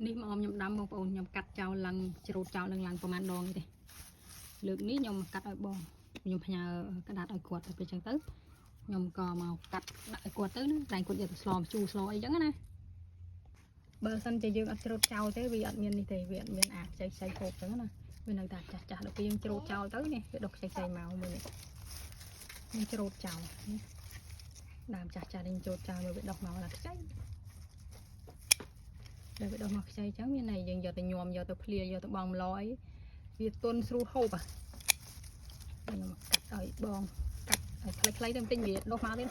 នេះមកខ្ញុំដាំបងប្អូនខ្ញុំកាត់ចោលឡើងច្រូតចោលឡើងប្រហែលដងទេលើកនេះខ្ញុំកាត់ឲ្យបងខ្ញុំផ្ញើក្តារឲ្យគាត់ទៅពេលចឹងទៅខ្ញុំក៏មកកាត់ដាក់ឲ្យគាត់ទៅណាតែគាត់យកទៅស្លមជូរស្លអីចឹងណាបើសិនជាយើងអត់ច្រូតចោលទេវាអត់មាននេះទេវាអត់មានអាខ្ចីខ្ចីហូបចឹងណាវានៅតែចាស់ចាស់ដល់ពេលយើងច្រូតចោលទៅនេះវាដុសខ្ចីខ្ចីមកមើលនេះច្រូតចោលដើមចាស់ចាស់នេះច្រូតចោលវាដុសមកដល់ខ្ចីដល់វាដុសមកខ្ចីចឹងមានន័យយើងយកទៅញោមយកទៅភ្លាយកទៅបងម្លអីវាទន់ស្រួលហូបខ្ញុំកាត់ឲ្យបងកាត់ឲ្យខ្លីៗទៅបន្តិចវាដុសមកទៀត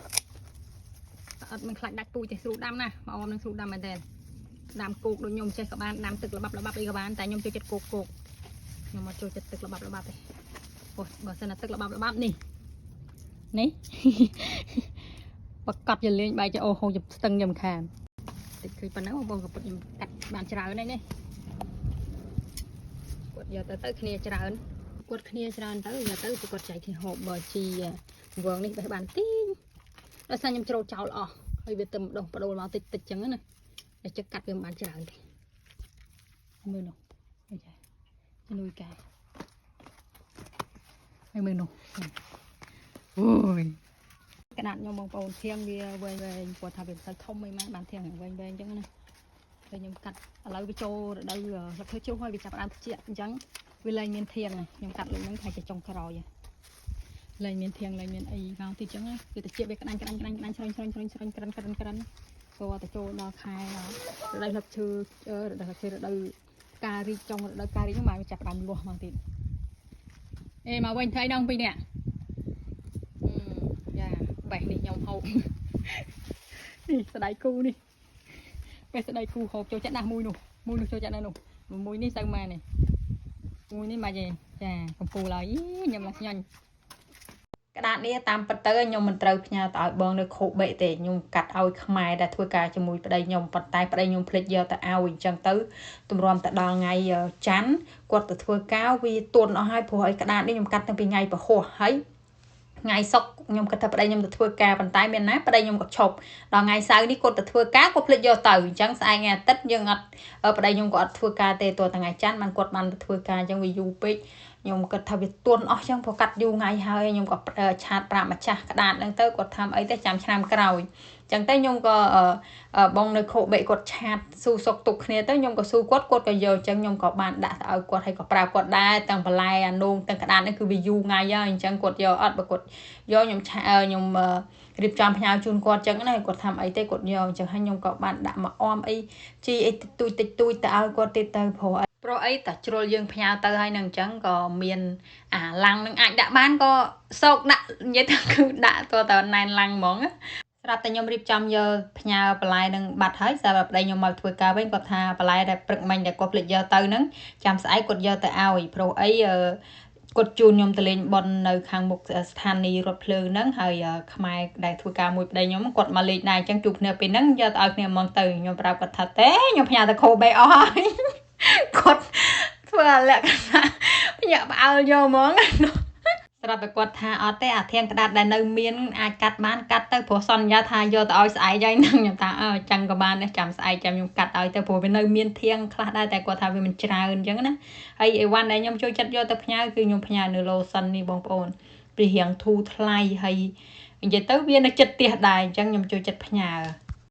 អត់មិនខ្លាចដាច់ពូជទេស្រួលដាំណាមកអមនឹងស្រួលដាំមែនតើដាំគោកដូចខ្ញុំចេះក៏បានដាំទឹកល្បាប់អីក៏បានតែខ្ញុំចូលចិត្តគោកខ្ញុំមកចូលចិត្តទឹកល្បាប់ទេព្រោះបើសិនតែទឹកល្បាប់នេះប្រកាសជាលេងបែកចោហូរស្ទឹងខ្ញុំខានតិចឃើញប៉ុណ្ណឹងបងក៏ពុតខ្ញុំកាត់បានច្រើនហើយនេះគាត់យកទៅគ្នាច្រើនគាត់គ្នាច្រើនទៅយកទៅគាត់ចែកគ្នាហូបបើជីវងនេះបេះបានទីដោយសារខ្ញុំច្រូតចោលអស់ហើយវាទៅដុះបដូរមកតិចចឹងណាតែចឹកកាត់វាមិនបានច្រើនទេមើលនោះអីចាជំនួយកែហើយមើលនោះអូយក្តារខ្ញុំបងប្អូនធៀងវាវែងគាត់ថាវាទៅធំអីមកបានធៀងវែងចឹងណាហើយខ្ញុំកាត់ឥឡូវវាចូលរដូវស្លឹកឈើជ្រុះហើយវាចាប់ដើមត្រជាក់អញ្ចឹងវាលែងមានធៀងខ្ញុំកាត់លើហ្នឹងថាជាចុងក្រោយលែងមានធៀងលែងមានអីមកទីអញ្ចឹងវាត្រជាក់វាក្តាញ់ស្រញក្រិនព្រោះតែចូលដល់ខែរដូវស្លឹកឈើរដូវការរីកចុងរដូវការរីកហ្នឹងមកវាចាប់ដើមលាស់មកទៀតអេមកវិញថ្ងៃដល់ពីនេះយ៉ាបេះនេះខ្ញុំហូបនេះស្ដៃគូនេះបេះស្ដៃគូហូបចូលចិត្តណាស់មួយនោះចូលចិត្តណាស់នោះមួយនេះទៅម៉ែនេះមួយនេះមកចាកំពូលហើយខ្ញុំឡើងញ៉ាញ់ក្តារនេះតាមពិតទៅខ្ញុំមិនត្រូវផ្ញើទៅឲ្យបងនៅខូបេទេខ្ញុំកាត់ឲ្យខ្មែរដែលធ្វើការជាមួយប្តីខ្ញុំប៉ុន្តែប្តីខ្ញុំភ្លេចយកទៅឲ្យអញ្ចឹងទៅទម្រាំទៅដល់ថ្ងៃច័ន្ទគាត់ទៅធ្វើការវាទន់អស់ហើយព្រោះឲ្យក្តារនេះខ្ញុំកាត់តាំងពីថ្ងៃពហុហើយថ្ងៃសុក្រខ្ញុំគិតថាប្តីខ្ញុំទៅធ្វើការប៉ុន្តែមានណាប្តីខ្ញុំក៏ឈប់ដល់ថ្ងៃសៅរ៍នេះគាត់ទៅធ្វើការគាត់ភ្លេចយកទៅអញ្ចឹងស្អែកថ្ងៃអាទិត្យយើងអត់ប្តីខ្ញុំក៏អត់ធ្វើការទេទោះថ្ងៃច័ន្ទបានគាត់បានទៅធ្វើការអញ្ចឹងវាយូរពេកខ្ញុំគិតថាវាទន់អស់ចឹងព្រោះកាត់យូរថ្ងៃហើយខ្ញុំក៏ឆាតប្រាប់ម្ចាស់ក្តារហ្នឹងទៅគាត់ថាអីទេចាំឆ្នាំក្រោយចឹងទៅខ្ញុំក៏បងនៅខូបេគាត់ឆាតស៊ូសុកទុកគ្នាទៅខ្ញុំក៏ស៊ូគាត់ក៏យកចឹងខ្ញុំក៏បានដាក់ទៅឲ្យគាត់ហើយក៏ប្រាប់គាត់ដែរទាំងបន្លែអានោងទាំងក្តារនេះគឺវាយូរថ្ងៃហើយអញ្ចឹងគាត់យកអត់បើគាត់យកខ្ញុំរៀបចំផ្ញើជូនគាត់ចឹងណាគាត់ថាអីទេគាត់យកអញ្ចឹងហើយខ្ញុំក៏បានដាក់មកអមអីជីអីតិចតួចទៅឲ្យគាត់ទៀតទៅព្រោះអីតែជ្រុលយើងផ្ញើទៅហើយនឹងអញ្ចឹងក៏មានអាឡាំងនឹងអាចដាក់បានក៏សោកដាក់និយាយថាគឺដាក់តើណែនឡាំងហ្មងស្រាប់តែខ្ញុំរៀបចំយកផ្ញើបន្លែនឹងបាត់ហើយស្រាប់តែប្តីខ្ញុំមកធ្វើការវិញគាត់ថាបន្លែដែលព្រឹកមិញដែលគាត់ភ្លេចយកទៅហ្នឹងចាំស្អែកគាត់យកទៅឲ្យព្រោះអីគាត់ជូនខ្ញុំទៅលេងប៉ុននៅខាងមុខស្ថានីយ៍រថភ្លើងហ្នឹងហើយខ្មែរដែលធ្វើការមួយប្តីខ្ញុំគាត់មកលេងដែរអញ្ចឹងជួបគ្នាពេលហ្នឹងយកទៅឲ្យគ្នាហ្មងទៅខ្ញុំប្រាប់គាត់ថាទេខ្ញុំផ្ញើទៅខូបេអស់ហើយគាត់ធ្វើអាលក្ខណៈភ្ញាក់ផ្អើលយកហ្មងស្រាប់តែគាត់ថាអត់ទេអាធាងក្តារដែលនៅមានអាចកាត់បានកាត់ទៅព្រោះសន្យាថាយកទៅឲ្យស្អែកហើយហ្នឹងខ្ញុំថាចឹងក៏បានដែរចាំស្អែកចាំខ្ញុំកាត់ឲ្យទៅព្រោះវានៅមានធាងខ្លះដែរតែគាត់ថាវាមិនច្រើនអញ្ចឹងណាហើយអីវ៉ាន់ដែលខ្ញុំចូលចិត្តយកទៅផ្ញើគឺខ្ញុំផ្ញើនៅឡូសិននេះបងប្អូនពីរៀងធូរថ្លៃហើយនិយាយទៅវានៅចិត្តផ្ទះដែរអញ្ចឹងខ្ញុំចូលចិត្តផ្ញើ